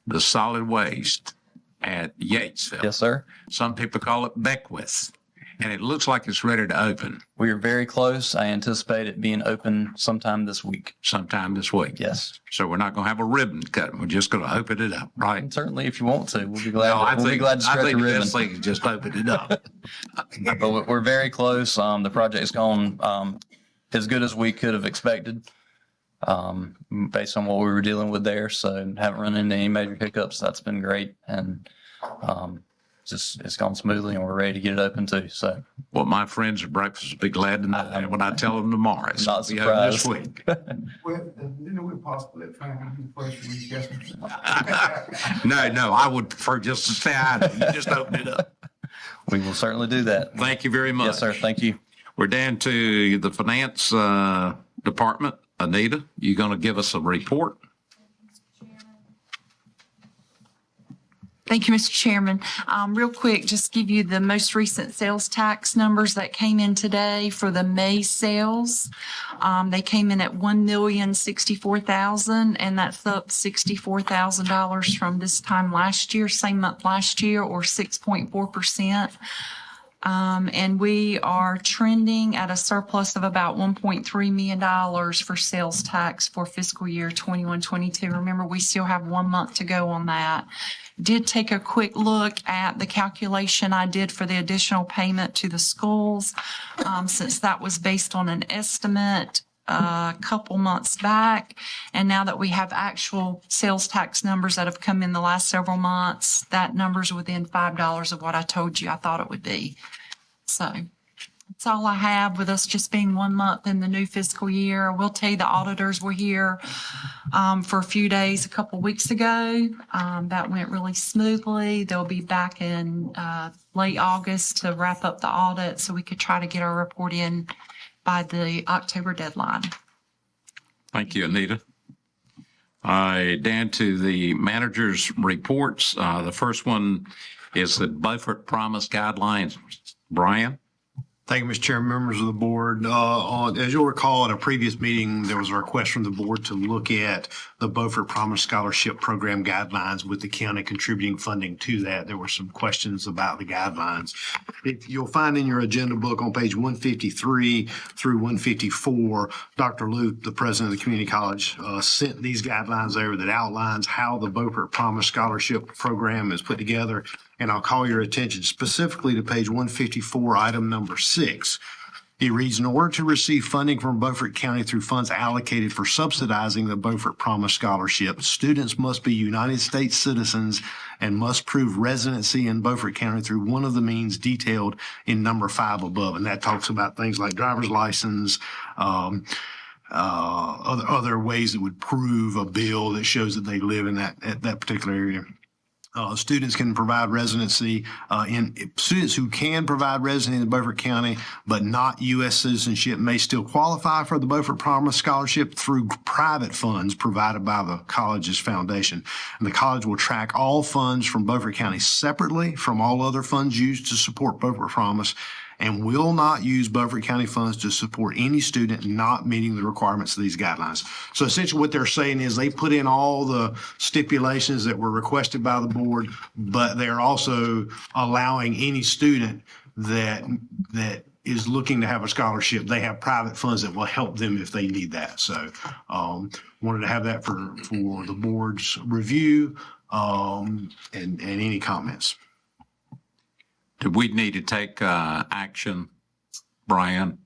the solid waste at Yatesville. Yes, sir. Some people call it Beckwith, and it looks like it's ready to open. We are very close. I anticipate it being open sometime this week. Sometime this week? Yes. So we're not going to have a ribbon cut. We're just going to open it up, right? And certainly, if you want to, we'll be glad. We'll be glad to stretch the ribbon. I think the best thing is just open it up. But we're very close. The project's gone as good as we could have expected, based on what we were dealing with there. So haven't run into any major hiccups. That's been great, and it's gone smoothly, and we're ready to get it open too. So, well, my friends at breakfast will be glad to know that when I tell them tomorrow. It's not going to be open this week. Well, we're possibly trying to do first week, yes. No, I would prefer just to say you just open it up. We will certainly do that. Thank you very much. Yes, sir. Thank you. We're down to the finance department. Anita, you going to give us a report? Thank you, Mr. Chairman. Real quick, just give you the most recent sales tax numbers that came in today for the May sales. They came in at $1,064,000, and that's up $64,000 from this time last year, same month last year, or 6.4%. And we are trending at a surplus of about $1.3 million for sales tax for fiscal year 21-22. Remember, we still have 1 month to go on that. Did take a quick look at the calculation I did for the additional payment to the schools, since that was based on an estimate. a couple months back. And now that we have actual sales tax numbers that have come in the last several months, that number's within $5 of what I told you I thought it would be. So that's all I have, with us just being 1 month in the new fiscal year. I will tell you the auditors were here for a few days a couple weeks ago. That went really smoothly. They'll be back in late August to wrap up the audit so we could try to get our report in by the October deadline. Thank you, Anita. Dan, to the manager's reports. The first one is the Beaufort Promise Guidelines. Brian? Thank you, Mr. Chairman, members of the board. As you'll recall, at a previous meeting, there was a request from the board to look at the Beaufort Promise Scholarship Program guidelines with the county contributing funding to that. There were some questions about the guidelines. You'll find in your agenda book on page 153 through 154, Dr. Luke, the president of the community college, sent these guidelines over that outlines how the Beaufort Promise Scholarship Program is put together. And I'll call your attention specifically to page 154, item number 6. It reads, in order to receive funding from Beaufort County through funds allocated for subsidizing the Beaufort Promise Scholarship, students must be United States citizens and must prove residency in Beaufort County through one of the means detailed in number 5 above. And that talks about things like driver's license, other ways that would prove a bill that shows that they live in that particular area. Students can provide residency students who can provide residency in Beaufort County, but not U.S. citizenship may still qualify for the Beaufort Promise Scholarship through private funds provided by the college's foundation. And the college will track all funds from Beaufort County separately from all other funds used to support Beaufort Promise, and will not use Beaufort County funds to support any student not meeting the requirements of these guidelines. So essentially what they're saying is they put in all the stipulations that were requested by the board, but they're also allowing any student that is looking to have a scholarship, they have private funds that will help them if they need that. So wanted to have that for the board's review and any comments. Do we need to take action, Brian?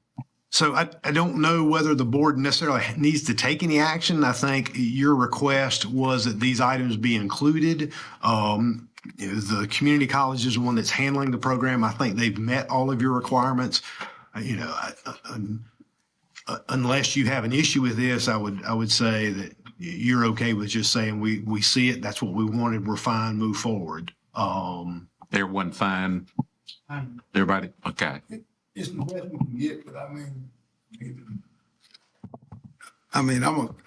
So I don't know whether the board necessarily needs to take any action. I think your request was that these items be included. The community college is the one that's handling the program. I think they've met all of your requirements. Unless you have an issue with this, I would say that you're okay with just saying we see it. That's what we wanted. We're fine. Move forward. Everyone fine? Everybody? Okay. It's the best we can get, but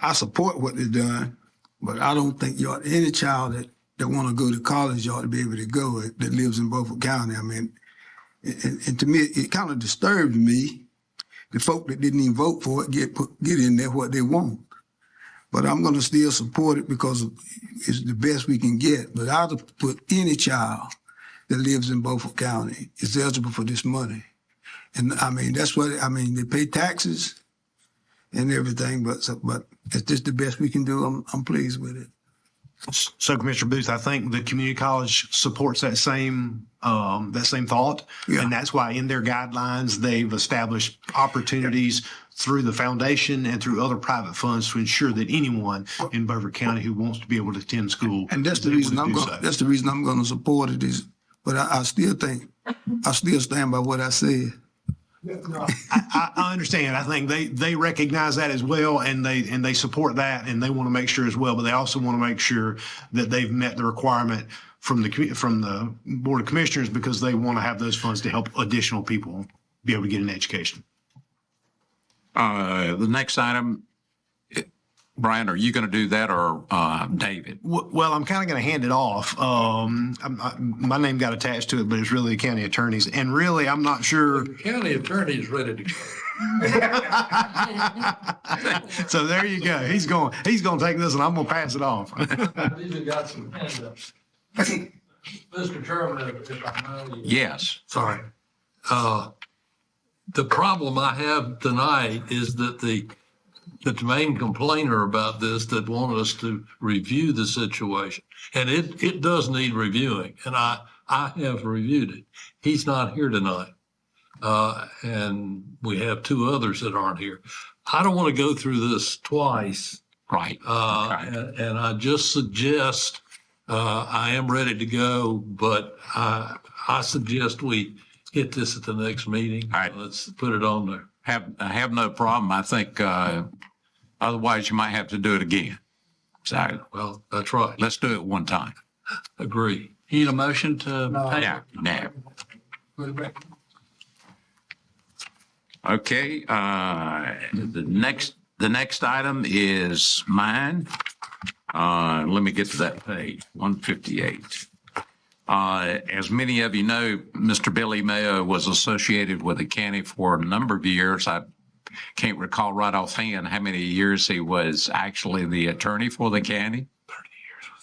I support what they're doing, but I don't think any child that want to go to college ought to be able to go that lives in Beaufort County. And to me, it kind of disturbed me. The folk that didn't even vote for it get in there what they want. But I'm going to still support it because it's the best we can get. But I'll put any child that lives in Beaufort County is eligible for this money. And that's what, they pay taxes and everything, but it's just the best we can do. I'm pleased with it. So, Commissioner Booth, I think the community college supports that same thought. Yeah. And that's why in their guidelines, they've established opportunities through the foundation and through other private funds to ensure that anyone in Beaufort County who wants to be able to attend school. And that's the reason I'm going to support it but I still stand by what I said. I understand. I think they recognize that as well, and they support that, and they want to make sure as well. But they also want to make sure that they've met the requirement from the Board of Commissioners, because they want to have those funds to help additional people be able to get an education. The next item, Brian, are you going to do that or David? Well, I'm kind of going to hand it off. My name got attached to it, but it's really the county attorney's. And really, I'm not sure. The county attorney is ready to go. So there you go. He's going to take this, and I'm going to pass it off. These have got some hands up. Mr. Chairman, if I may. Yes. Sorry. The problem I have tonight is that the main complainer about this that wanted us to review the situation, and it does need reviewing, and I have reviewed it. He's not here tonight, and we have two others that aren't here. I don't want to go through this twice. Right. And I just suggest, I am ready to go, but I suggest we hit this at the next meeting. All right. Let's put it on there. I have no problem. I think, otherwise you might have to do it again. So Well, that's right. let's do it one time. Agree. You need a motion to pay? Yeah, now. Okay, the next item is mine. Let me get to that page, 158. As many of you know, Mr. Billy Mayo was associated with the county for a number of years. I can't recall right offhand how many years he was actually the attorney for the county.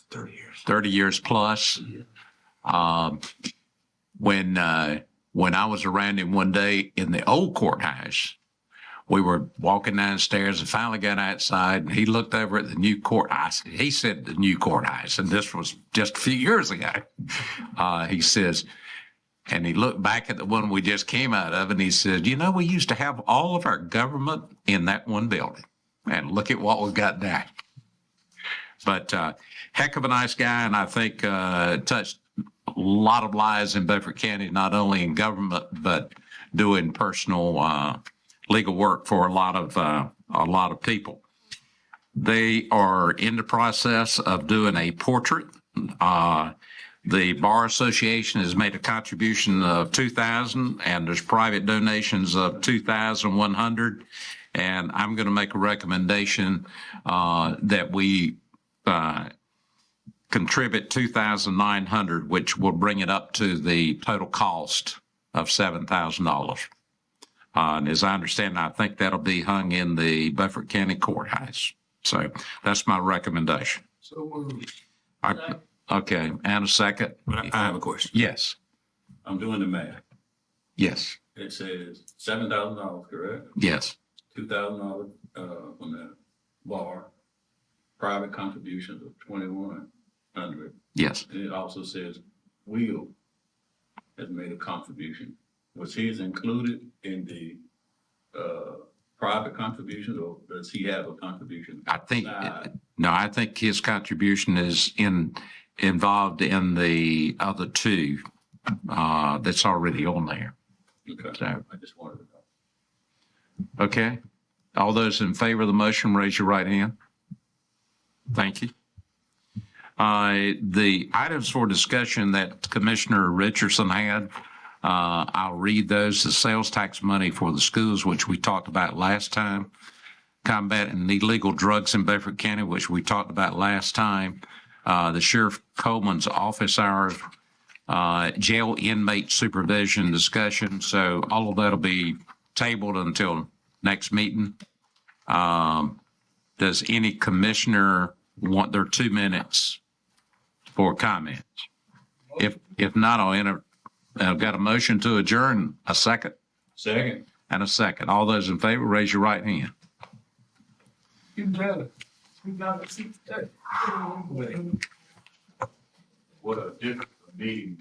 30 years. 30 years plus. When I was around him one day in the old courthouse, we were walking downstairs and finally got outside and he looked over at the new courthouse. He said the new courthouse, and this was just a few years ago. He says, and he looked back at the one we just came out of and he said, you know, we used to have all of our government in that one building and look at what we've got now. But heck of a nice guy, and I think touched a lot of lives in Beaufort County, not only in government, but doing personal legal work for a lot of people. They are in the process of doing a portrait. The Bar Association has made a contribution of $2,000, and there's private donations of $2,100. And I'm going to make a recommendation that we contribute $2,900, which will bring it up to the total cost of $7,000. And as I understand, I think that'll be hung in the Beaufort County Courthouse. So that's my recommendation. Okay, and a second. I have a question. Yes. I'm doing the math. Yes. It says $7,000, correct? Yes. $2,000 from the bar, private contributions of $2,100. Yes. And it also says Will has made a contribution. Was his included in the private contributions, or does he have a contribution? I think, no, I think his contribution is involved in the other two that's already on there. Okay. So, I just wanted to know. okay. All those in favor of the motion, raise your right hand. Thank you. The items for discussion that Commissioner Richardson had, I'll read those. The sales tax money for the schools, which we talked about last time. Combating illegal drugs in Beaufort County, which we talked about last time. The Sheriff Coleman's office hours, jail inmate supervision discussion. So all of that'll be tabled until next meeting. Does any commissioner want their 2 minutes for comments? If not, I've got a motion to adjourn. A second? Second. And a second. All those in favor, raise your right hand. You got it. You got it. What a different meeting.